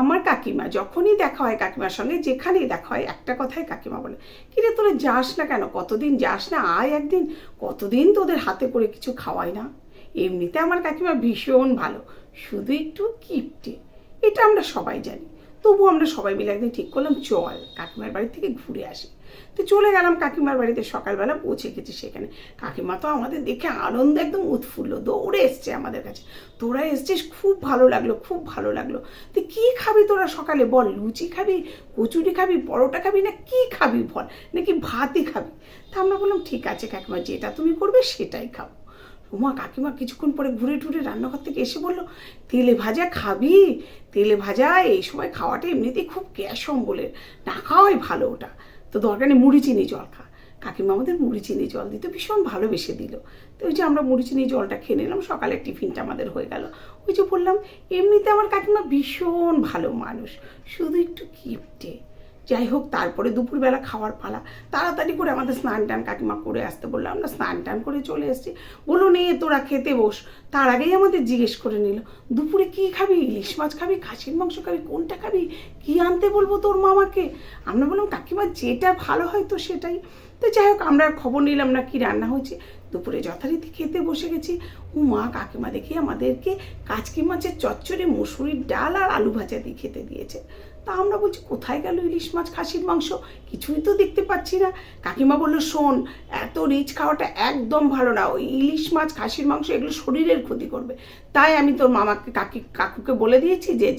আমার কাকিমা যখনই দেখা হয় কাকিমার সঙ্গে, যেখানেই দেখা হয় একটা কথাই কাকিমা বলে, কিরে তোরা যাস না কেন, কতদিন যাস না, আয় একদিন, কতদিন তোদের হাতে করে কিছু খাওয়াই না। এমনিতে আমার কাকিমা ভীষণ ভালো, শুধু একটু কিপটে, এটা আমরা সবাই জানি। তবু আমরা সবাই মিলে একদিন ঠিক করলাম চল কাকিমার বাড়ি থেকে ঘুরে আসি। তো চলে গেলাম কাকিমার বাড়িতে, সকালবেলা পৌঁছে গেছি সেখানে। কাকিমা তো আমাদের দেখে আনন্দে একদম উৎফুল্ল, দৌড়ে এসছে আমাদের কাছে, তোরা এসছিস খুব ভালো লাগলো, খুব ভালো লাগলো। তো কী খাবি তোরা সকালে বল, লুচি খাবি, কচুরি খাবি, পরোটা খাবি, না কি খাবি বল, নাকি ভাতই খাবি? তা আমরা বললাম ঠিক আছে কাকিমা, যেটা তুমি করবে সেটাই খাবো। উমা কাকিমা কিছুক্ষণ পরে ঘুরে টুরে রান্নাঘর থেকে এসে বলল, তেলে ভাজা খাবি? তেলে ভাজা এই সময় খাওয়াটা এমনিতেই খুব গ্যাস অম্বলের, না খাওয়াই ভালো ওটা। তো দরকার নেই, মুড়ি চিনি জল খা। কাকিমা আমাদের মুড়ি চিনি জল দিতে ভীষণ ভালোবেসে দিল। তো ওই যে আমরা মুড়ি চিনি জলটা খেয়ে নিলাম, সকালের টিফিনটা আমাদের হয়ে গেল। ওই যে বললাম এমনিতে আমার কাকিমা ভীষণ ভালো মানুষ, শুধু একটু কিপটে। যাই হোক, তারপরে দুপুরবেলা খাওয়ার পালা, তাড়াতাড়ি করে আমাদের স্নান টান কাকিমা করে আসতে বললো, আমরা স্নান টান করে চলে এসেছি। বললো নে তোরা খেতে বস। তার আগেই আমাদের জিজ্ঞেস করে নিল, দুপুরে কী খাবি, ইলিশ মাছ খাবি, খাসির মাংস খাবি, কোনটা খাবি, কী আনতে বলবো তোর মামাকে? আমরা বললাম কাকিমা যেটা ভালো হয় তো সেটাই। তো যাই হোক, আমরা খবর নিলাম না কি রান্না হয়েছে। দুপুরে যথারীতি খেতে বসে গেছি। মা কাকিমা দেখি আমাদেরকে কাচকি মাছের চচ্চড়ি, মুসুরির ডাল আর আলু ভাজা দিয়ে খেতে দিয়েছে। তা আমরা বলছি কোথায় গেল ইলিশ মাছ, খাসির মাংস, কিছুই তো দেখতে পাচ্ছি না। কাকিমা বললো শোন, এত রিচ খাওয়াটা একদম ভালো না, ওই ইলিশ মাছ, খাসির মাংস এগুলো শরীরের ক্ষতি করবে। তাই আমি তোর মামাকে কাকুকে বলে দিয়েছি যে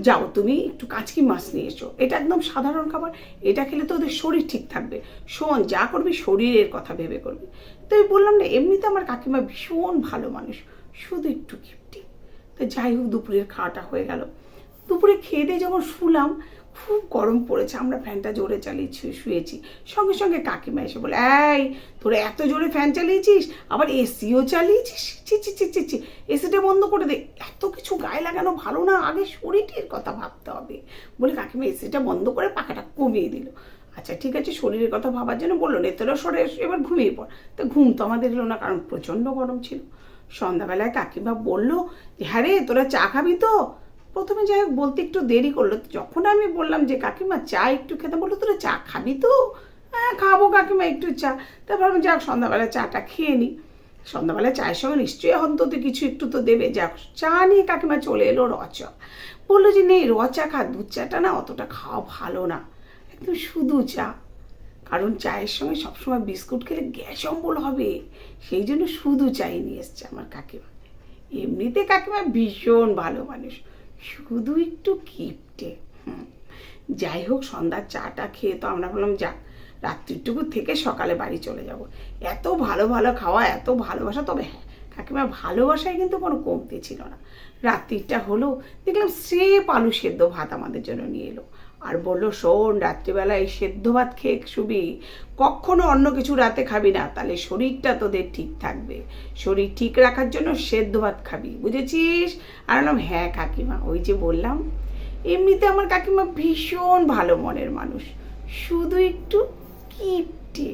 যাও তুমি একটু কাচকি মাছ নিয়ে এসো, এটা একদম সাধারণ খাবার, এটা খেলে তো ওদের শরীর ঠিক থাকবে। শোন, যা করবি শরীরের কথা ভেবে করবি। তো আমি বললাম না, এমনিতে আমার কাকিমা ভীষণ ভালো মানুষ, শুধু একটু কিপটি। তো যাই হোক, দুপুরের খাওয়াটা হয়ে গেল। দুপুরে খেয়ে দিয়ে যখন শুলাম, খুব গরম পড়েছে, আমরা ফ্যানটা জোরে চালিয়ে শুয়েছি। সঙ্গে সঙ্গে কাকিমা এসে বলে, এই তোরা এত জোরে ফ্যান চালিয়েছিস, আবার এসিও চালিয়েছিস, ছি ছি ছি ছি ছি, এসিটা বন্ধ করে দে, এত কিছু গায়ে লাগানো ভালো না, আগে শরীরের কথা ভাবতে হবে। বলে কাকিমা এসিটা বন্ধ করে পাখাটা কমিয়ে দিল। আচ্ছা ঠিক আছে, শরীরের কথা ভাবার জন্য বললো নে তোরা সরে এবার ঘুমিয়ে পড়। তো ঘুম তো আমাদের এলো না, কারণ প্রচণ্ড গরম ছিল। সন্ধ্যাবেলায় কাকিমা বললো যে হ্যাঁ রে তোরা চা খাবি তো? প্রথমে যাই হোক বলতে একটু দেরি করলো। যখন আমি বললাম যে কাকিমা চা একটু খেতে, বললো তোরা চা খাবি তো? হ্যাঁ খাবো কাকিমা, একটু চা। তারপর আমি যাক সন্ধ্যাবেলায় চাটা খেয়ে নিই, সন্ধ্যাবেলায় চায়ের সঙ্গে নিশ্চয়ই অন্তত কিছু একটু তো দেবে। যাক, চা নিয়ে কাকিমা চলে এলো র চা। বললো যে নেই র চা খা, দুধ চাটা না অতটা খাওয়া ভালো না, একদম শুধু চা। কারণ চায়ের সঙ্গে সবসময় বিস্কুট খেলে গ্যাস অম্বল হবে, সেই জন্য শুধু চাই নিয়ে এসছে আমার কাকিমা। এমনিতে কাকিমা ভীষণ ভালো মানুষ, শুধু একটু কিপটে। যাই হোক, সন্ধ্যার চাটা খেয়ে তো আমরা বললাম যাক রাত্রিটুকু থেকে সকালে বাড়ি চলে যাব। এত ভালো ভালো খাওয়া, এত ভালোবাসা। তবে হ্যাঁ, কাকিমা ভালোবাসায় কিন্তু কোনো কমতি ছিল না। রাত্রিটা হলো, দেখলাম স্রেফ আলু সেদ্ধ ভাত আমাদের জন্য নিয়ে এলো, আর বললো শোন রাত্রিবেলা এই সেদ্ধ ভাত খেয়ে শুবি, কখনো অন্য কিছু রাতে খাবি না, তাহলে শরীরটা তোদের ঠিক থাকবে, শরীর ঠিক রাখার জন্য সেদ্ধ ভাত খাবি, বুঝেছিস? আর বললাম হ্যাঁ কাকিমা, ওই যে বললাম। এমনিতে আমার কাকিমা ভীষণ ভালো মনের মানুষ, শুধু একটু কিপটে।